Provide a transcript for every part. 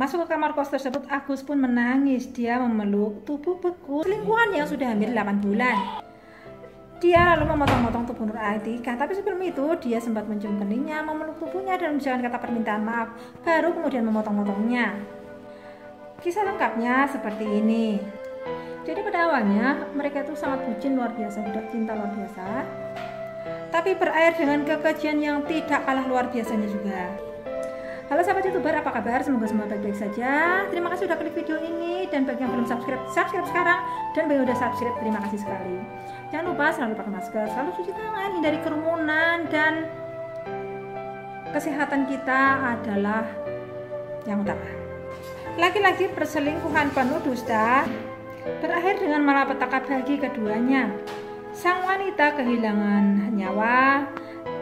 Masuk ke kamar kos tersebut, Agus pun menangis. Dia memeluk tubuh beku selingkuhan yang sudah hampir 8 bulan. Dia lalu memotong-motong tubuh Nur Atika, tapi sebelum itu dia sempat mencium keningnya, memeluk tubuhnya dan mengucapkan kata permintaan maaf, baru kemudian memotong-motongnya. Kisah lengkapnya seperti ini. Jadi pada awalnya mereka itu sangat bucin luar biasa, budak cinta luar biasa, tapi berakhir dengan kekejian yang tidak kalah luar biasanya juga. Halo sahabat YouTuber, apa kabar? Semoga semua baik-baik saja. Terima kasih sudah klik video ini, dan bagi yang belum subscribe sekarang, dan bagi yang udah subscribe, terima kasih sekali. Jangan lupa selalu pakai masker, selalu cuci tangan, hindari kerumunan, dan kesehatan kita adalah yang utama. Lagi-lagi perselingkuhan penuh dusta berakhir dengan malapetaka bagi keduanya. Sang wanita kehilangan nyawa,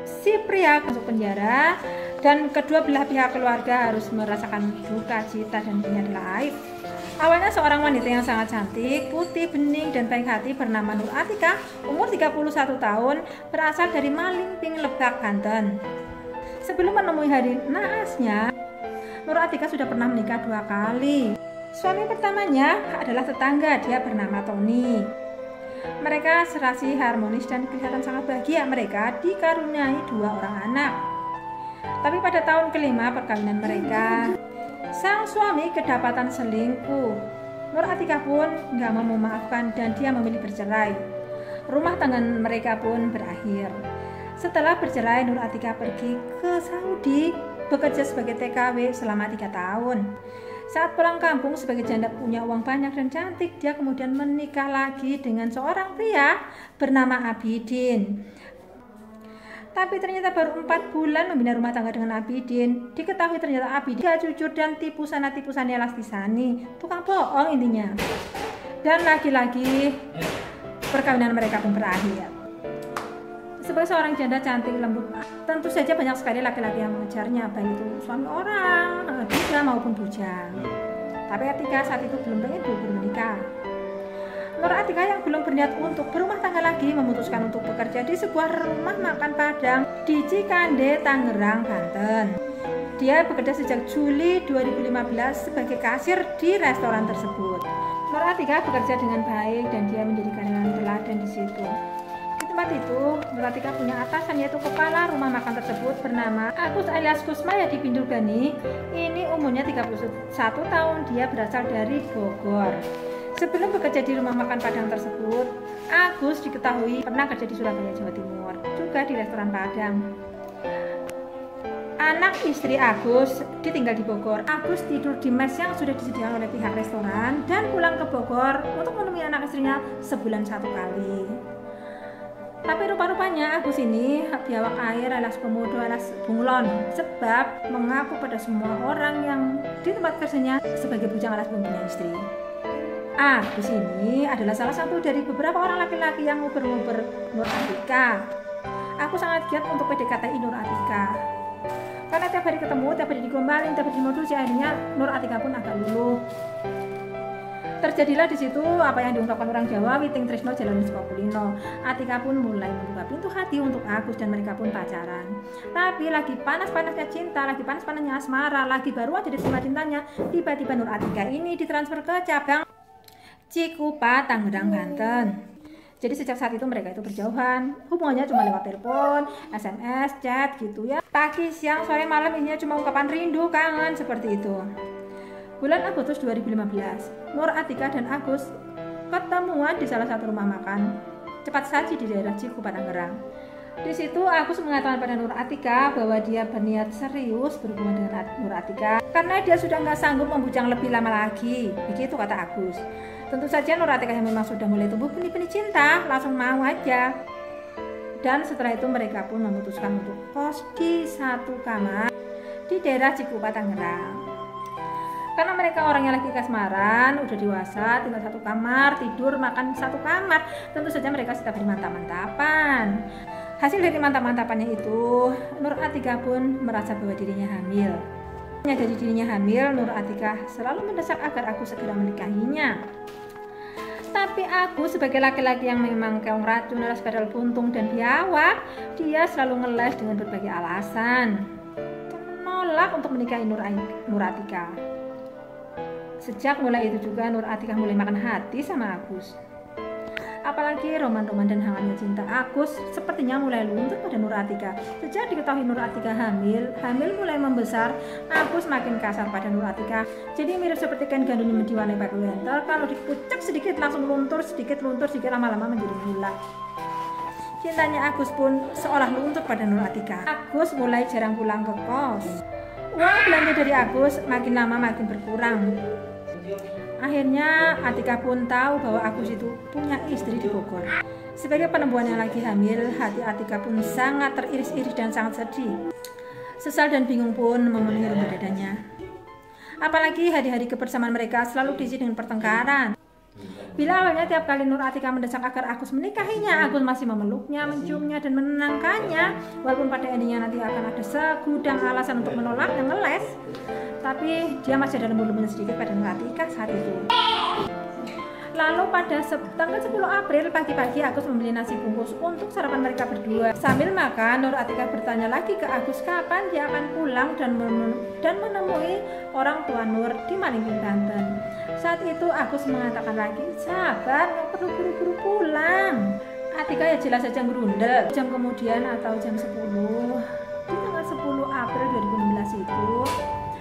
si pria masuk penjara, dan kedua belah pihak keluarga harus merasakan duka cita dan ini adalah aib. Awalnya seorang wanita yang sangat cantik, putih, bening, dan baik hati bernama Nur Atika, umur 31 tahun, berasal dari Malingping, Lebak, Banten. Sebelum menemui hari naasnya, Nur Atika sudah pernah menikah 2 kali. Suami pertamanya adalah tetangga, dia bernama Tony. Mereka serasi harmonis dan kelihatan sangat bahagia. Mereka dikaruniai 2 orang anak. Tapi pada tahun kelima perkawinan mereka, sang suami kedapatan selingkuh. Nur Atika pun nggak mau memaafkan dan dia memilih bercerai. Rumah tangga mereka pun berakhir. Setelah bercerai, Nur Atika pergi ke Saudi bekerja sebagai TKW selama 3 tahun. Saat pulang kampung sebagai janda punya uang banyak dan cantik, dia kemudian menikah lagi dengan seorang pria bernama Abidin. Tapi ternyata baru 4 bulan membina rumah tangga dengan Abidin, diketahui ternyata Abidin gak jujur dan tipu sana tipu sani Lastisani, tukang bohong intinya. Dan lagi-lagi perkawinan mereka pun berakhir. Sebagai seorang janda cantik lembut, tentu saja banyak sekali laki-laki yang mengejarnya, baik itu suami orang, duda maupun bujang. Tapi Atika saat itu belum pengen menikah. Nur Atika yang belum berniat untuk berumah tangga lagi memutuskan untuk bekerja di sebuah rumah makan Padang di Cikande, Tangerang, Banten. Dia bekerja sejak Juli 2015 sebagai kasir di restoran tersebut. Nur Atika bekerja dengan baik dan dia menjadi karyawan teladan di situ. Di tempat itu, Nur Atika punya atasan yaitu kepala rumah makan tersebut bernama Agus alias Kusmaya di Pindurbani. Ini umurnya 31 tahun, dia berasal dari Bogor. Sebelum bekerja di rumah makan Padang tersebut, Agus diketahui pernah kerja di Surabaya, Jawa Timur, juga di restoran Padang. Anak istri Agus ditinggal di Bogor. Agus tidur di mes yang sudah disediakan oleh pihak restoran dan pulang ke Bogor untuk menemui anak istrinya sebulan 1 kali. Tapi rupa-rupanya Agus ini biawak air alias komodo alias bunglon, sebab mengaku pada semua orang yang di tempat kerjanya sebagai bujang alias mempunyai istri. Agus ini adalah salah satu dari beberapa orang laki-laki yang nguber-nguber Nur Atika. Aku sangat giat untuk PDKT Nur Atika, karena tiap hari ketemu, tiap hari digombalin, tiap hari dimodusi, akhirnya Nur Atika pun agak luluh. Terjadilah di situ apa yang diungkapkan orang Jawa, witing tresno jalan saka kulino. Atika pun mulai membuka pintu hati untuk Agus dan mereka pun pacaran. Tapi lagi panas-panasnya cinta, lagi panas-panasnya asmara, lagi baru aja diterima cintanya, tiba-tiba Nur Atika ini ditransfer ke cabang Cikupa, Tangerang, Banten. Jadi sejak saat itu mereka itu berjauhan, hubungannya cuma lewat telepon, SMS, chat gitu ya. Pagi, siang, sore, malam ini cuma ungkapan rindu, kangen, seperti itu. Bulan Agustus 2015, Nur Atika dan Agus ketemuan di salah satu rumah makan cepat saji di daerah Cikupa, Tangerang. Di situ Agus mengatakan pada Nur Atika bahwa dia berniat serius berhubungan dengan Nur Atika karena dia sudah nggak sanggup membujang lebih lama lagi. Begitu kata Agus. Tentu saja Nur Atika yang memang sudah mulai tumbuh benih-benih cinta langsung mau aja. Dan setelah itu mereka pun memutuskan untuk kos di satu kamar di daerah Cikupa, Tangerang. Karena mereka orangnya lagi kasmaran, udah dewasa, tinggal satu kamar, tidur, makan satu kamar. Tentu saja mereka sudah bermantap-mantapan. Hasil dari mantap-mantapannya itu, Nur Atika pun merasa bahwa dirinya hamil. Dari dirinya hamil, Nur Atika selalu mendesak agar Agus segera menikahinya. Tapi Agus sebagai laki-laki yang memang keong racun, alias pedal buntung dan biawak, dia selalu ngeles dengan berbagai alasan menolak untuk menikahi Nur Atika. Sejak mulai itu juga Nur Atikah mulai makan hati sama Agus. Apalagi roman-roman dan hangatnya cinta Agus sepertinya mulai luntur pada Nur Atikah. Sejak diketahui Nur Atikah hamil mulai membesar, Agus makin kasar pada Nur Atikah. Jadi mirip seperti kain gandum yang diwarnai pakai lentor, kalau dipucak sedikit langsung luntur, sedikit lama-lama menjadi bulat. Cintanya Agus pun seolah luntur pada Nur Atikah. Agus mulai jarang pulang ke kos. Uang belanja dari Agus makin lama makin berkurang. Akhirnya Atikah pun tahu bahwa Agus itu punya istri di Bogor. Sebagai perempuan yang lagi hamil, hati Atikah pun sangat teriris-iris dan sangat sedih. Sesal dan bingung pun memenuhi lubuk dadanya. Apalagi hari-hari kebersamaan mereka selalu diisi dengan pertengkaran. Bila awalnya tiap kali Nur Atikah mendesak agar Agus menikahinya, Agus masih memeluknya, menciumnya, dan menenangkannya. Walaupun pada endingnya nanti akan ada segudang alasan untuk menolak dan ngeles, tapi dia masih ada lembut-lembutnya sedikit pada Nur Atikah saat itu. Lalu pada tanggal 10 April pagi-pagi Agus membeli nasi bungkus untuk sarapan mereka berdua. Sambil makan, Nur Atikah bertanya lagi ke Agus kapan dia akan pulang dan menemui orang tua Nur di Malingping, Banten. Saat itu Agus mengatakan lagi, sabar, nggak perlu buru-buru pulang. Atikah ya jelas saja gerundel. Jam kemudian atau jam 10 di tanggal 10 April 2016 itu,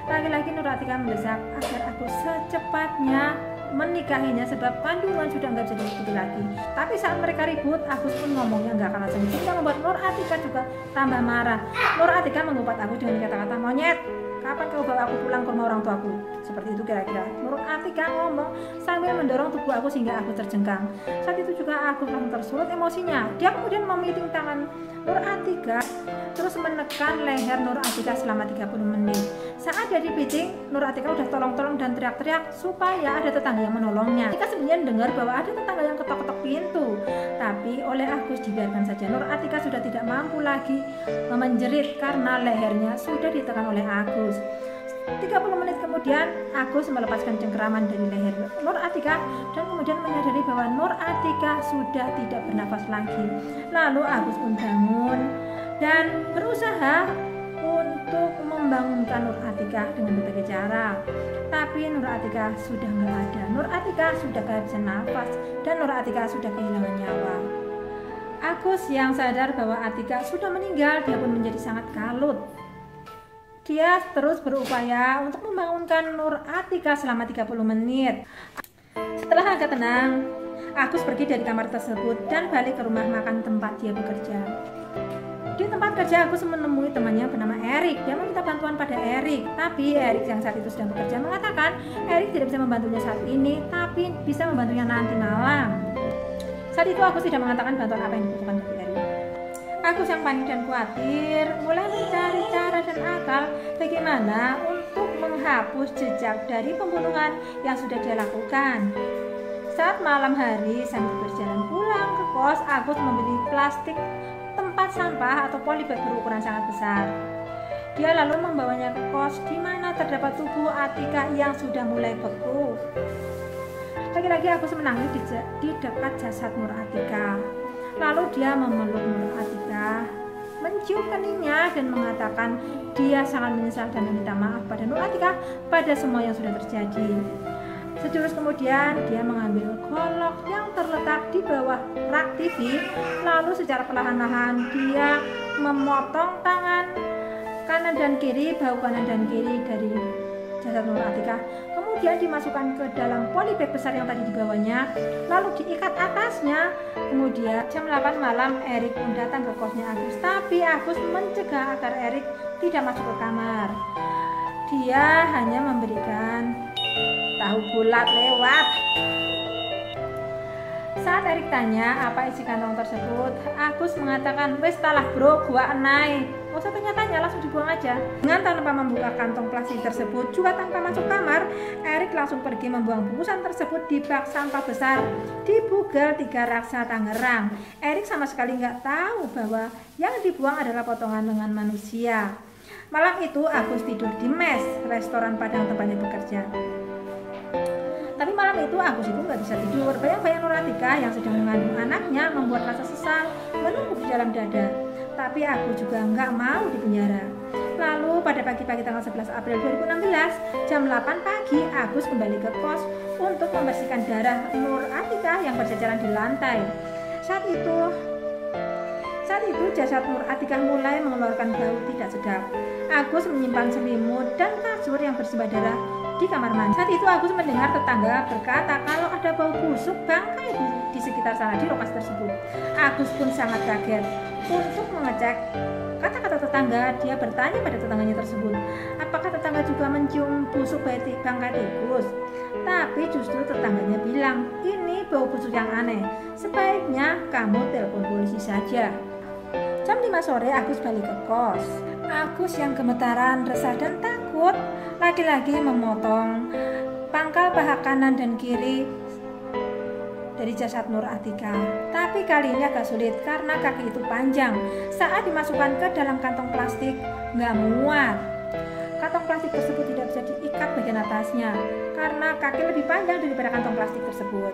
lagi-lagi Nur Atikah mendesak agar Agus secepatnya menikahinya sebab kandungan sudah nggak bisa diikuti lagi. Tapi saat mereka ribut, Agus pun ngomongnya nggak kalah sengit, sehingga membuat Nur Atikah juga tambah marah. Nur Atikah mengumpat Agus dengan kata-kata, monyet, kapan kau bawa aku pulang ke rumah orang tuaku? Seperti itu kira-kira Nur Atikah ngomong sambil mendorong tubuh Agus hingga Agus terjengkang. Saat itu juga Agus langsung tersulut emosinya. Dia kemudian memiting tangan Nur Atikah terus menekan leher Nur Atikah selama 30 menit. Saat dia dipiting, Nur Atikah udah tolong-tolong dan teriak-teriak supaya ada tetangga yang menolongnya. Atikah sebenarnya dengar bahwa ada tetangga yang ketok-ketok pintu, tapi oleh Agus dibiarkan saja. Nur Atikah sudah tidak mampu lagi menjerit karena lehernya sudah ditekan oleh Agus. 30 menit kemudian Agus melepaskan cengkeraman dari leher Nur Atikah dan kemudian menyadari bahwa Nur Atikah sudah tidak bernafas lagi. Lalu Agus pun bangun dan berusaha untuk membangunkan Nur Atikah dengan berbagai cara. Tapi Nur Atikah sudah nggak ada. Nur Atikah sudah kehabisan nafas dan Nur Atikah sudah kehilangan nyawa. Agus yang sadar bahwa Atikah sudah meninggal, dia pun menjadi sangat kalut. Dia terus berupaya untuk membangunkan Nur Atikah selama 30 menit. Setelah agak tenang, Agus pergi dari kamar tersebut dan balik ke rumah makan tempat dia bekerja. Di tempat kerja Agus menemui temannya bernama Erik. Dia meminta bantuan pada Erik, tapi Erik yang saat itu sedang bekerja mengatakan Erik tidak bisa membantunya saat ini, tapi bisa membantunya nanti malam. Saat itu Agus tidak mengatakan bantuan apa yang dibutuhkan dari Erik. Agus yang panik dan khawatir mulai mencari cara dan akal bagaimana untuk menghapus jejak dari pembunuhan yang sudah dia lakukan. Saat malam hari sambil berjalan pulang ke kos, Agus membeli plastik tempat sampah atau polybag berukuran sangat besar. Dia lalu membawanya ke kos di mana terdapat tubuh Atikah yang sudah mulai beku. Lagi-lagi Agus menangis di dekat jasad Nur Atikah. Lalu dia memeluk Nur Atikah, mencium keningnya dan mengatakan dia sangat menyesal dan meminta maaf pada Nur Atikah pada semua yang sudah terjadi. Sejurus kemudian dia mengambil golok yang terletak di bawah rak TV, lalu secara perlahan-lahan dia memotong tangan kanan dan kiri, bahu kanan dan kiri dari jasad Nur Atikah. Kemudian dimasukkan ke dalam polybag besar yang tadi dibawanya, lalu diikat atasnya. Kemudian jam 8 malam Erik pun datang ke kosnya Agus, tapi Agus mencegah agar Erik tidak masuk ke kamar. Dia hanya memberikan tahu bulat lewat. Saat Erik tanya apa isi kantong tersebut, Agus mengatakan, wes talah bro, gua enai. Gak usah tanya-tanya, langsung dibuang aja. Dengan tanpa membuka kantong plastik tersebut, juga tanpa masuk kamar, Erik langsung pergi membuang bungkusan tersebut di bak sampah besar di Bugal 3 Raksa, Tangerang. Erik sama sekali nggak tahu bahwa yang dibuang adalah potongan lengan manusia. Malam itu Agus tidur di mes, restoran Padang tempatnya bekerja. Tapi malam itu Agus itu nggak bisa tidur. Bayang-bayang Nur Atikah yang sedang mengandung anaknya membuat rasa sesal menumpuk di dalam dada. Tapi Agus juga nggak mau dipenjara. Lalu pada pagi-pagi tanggal 11 April 2016 jam 8 pagi Agus kembali ke kos untuk membersihkan darah Nur Atika yang berjajaran di lantai. Saat itu jasad Nur Atika mulai mengeluarkan bau tidak sedap. Agus menyimpan selimut dan kasur yang bersimbah darah di kamar mandi. Saat itu Agus mendengar tetangga berkata kalau ada bau busuk bangkai di sekitar sana di lokasi tersebut. Agus pun sangat kaget. Untuk mengecek kata-kata tetangga, dia bertanya pada tetangganya tersebut, apakah tetangga juga mencium busuk bangkai tikus? Tapi justru tetangganya bilang, ini bau busuk yang aneh, sebaiknya kamu telepon polisi saja. Jam 5 sore Agus balik ke kos. Agus yang gemetaran, resah dan takut lagi-lagi memotong pangkal paha kanan dan kiri dari jasad Nur Atika. Tapi kali ini agak sulit karena kaki itu panjang. Saat dimasukkan ke dalam kantong plastik nggak muat. Kantong plastik tersebut tidak bisa diikat bagian atasnya karena kaki lebih panjang daripada kantong plastik tersebut.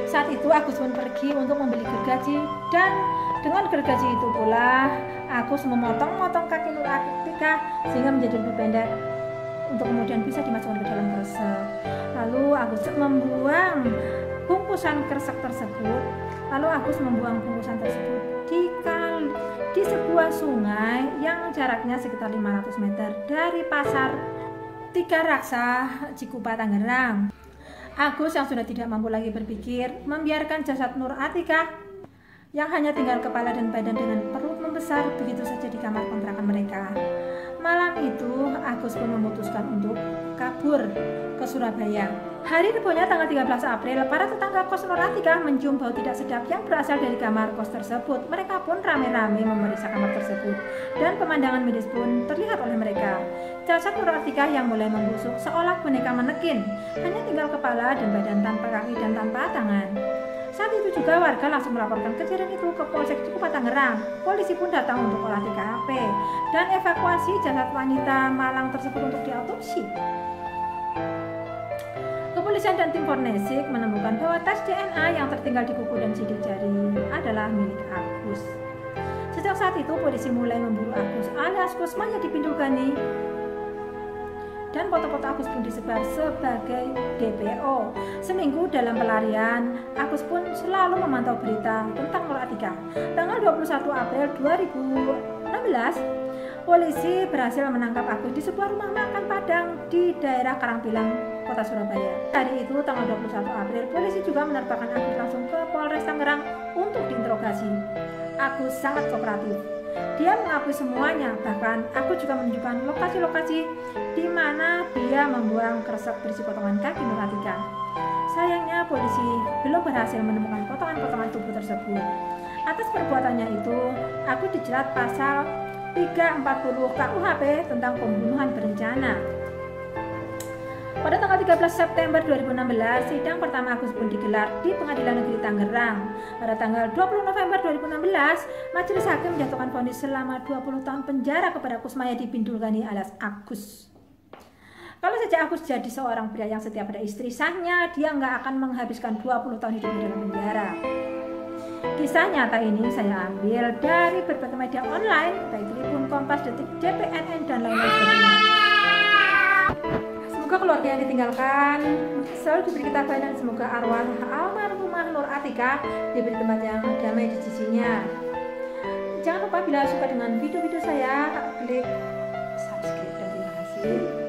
Saat itu Agus pun pergi untuk membeli gergaji dan dengan gergaji itu pula Agus memotong-motong kaki Nur Atika sehingga menjadi lebih pendek untuk kemudian bisa dimasukkan ke dalam kresek. Lalu Agus membuang bungkusan kresek tersebut. Lalu Agus membuang bungkusan tersebut di sebuah sungai yang jaraknya sekitar 500 meter dari pasar Tiga Raksa, Cikupa, Tangerang. Agus yang sudah tidak mampu lagi berpikir membiarkan jasad Nur Atika yang hanya tinggal kepala dan badan dengan perut membesar begitu saja di kamar kontrakan mereka. Malam itu Agus pun memutuskan untuk kabur ke Surabaya. Hari Rabunya tanggal 13 April, para tetangga kos Nur Atika mencium bau tidak sedap yang berasal dari kamar kos tersebut. Mereka pun rame-rame memeriksa kamar tersebut dan pemandangan medis pun terlihat oleh mereka. Jasad Nur Atika yang mulai membusuk seolah boneka manekin, hanya tinggal kepala dan badan tanpa kaki dan tanpa tangan. Saat itu juga warga langsung melaporkan kejadian itu ke Polsek Cikupa, Tangerang. Polisi pun datang untuk olah TKP dan evakuasi jasad wanita malang tersebut untuk diautopsi. Kepolisian dan tim forensik menemukan bahwa tes DNA yang tertinggal di kuku dan sidik jari adalah milik Agus. Sejak saat itu polisi mulai memburu Agus alias Kusmaya di Pindulgani. Dan foto-foto Agus pun disebar sebagai DPO. Seminggu dalam pelarian, Agus pun selalu memantau berita tentang Nur Atika. Tanggal 21 April 2016, polisi berhasil menangkap Agus di sebuah rumah makan Padang di daerah Karangpilang, Kota Surabaya. Hari itu, tanggal 21 April, polisi juga menerbangkan Agus langsung ke Polres Tangerang untuk diinterogasi. Agus sangat kooperatif. Dia mengakui semuanya, bahkan Agus juga menunjukkan lokasi-lokasi di mana dia membuang kresek berisi potongan kaki Nur Atika. Sayangnya polisi belum berhasil menemukan potongan-potongan tubuh tersebut. Atas perbuatannya itu, Agus dijerat pasal 340 KUHP tentang pembunuhan berencana. Pada tanggal 13 September 2016, sidang pertama Agus pun digelar di Pengadilan Negeri Tangerang. Pada tanggal 20 November 2016, majelis hakim menjatuhkan vonis selama 20 tahun penjara kepada Kusmaya di Pindulgani alias Agus. Kalau saja Agus jadi seorang pria yang setia pada istri sahnya, dia nggak akan menghabiskan 20 tahun hidupnya dalam penjara. Kisah nyata ini saya ambil dari berbagai media online, baik Tribun, Kompas, Detik, JPNN, dan lain-lain sebagainya. Semoga keluarga yang ditinggalkan selalu diberi ketabahan dan semoga arwah almarhumah Nur Atika diberi tempat yang damai di sisinya. Jangan lupa bila suka dengan video-video saya, klik subscribe dan terima kasih.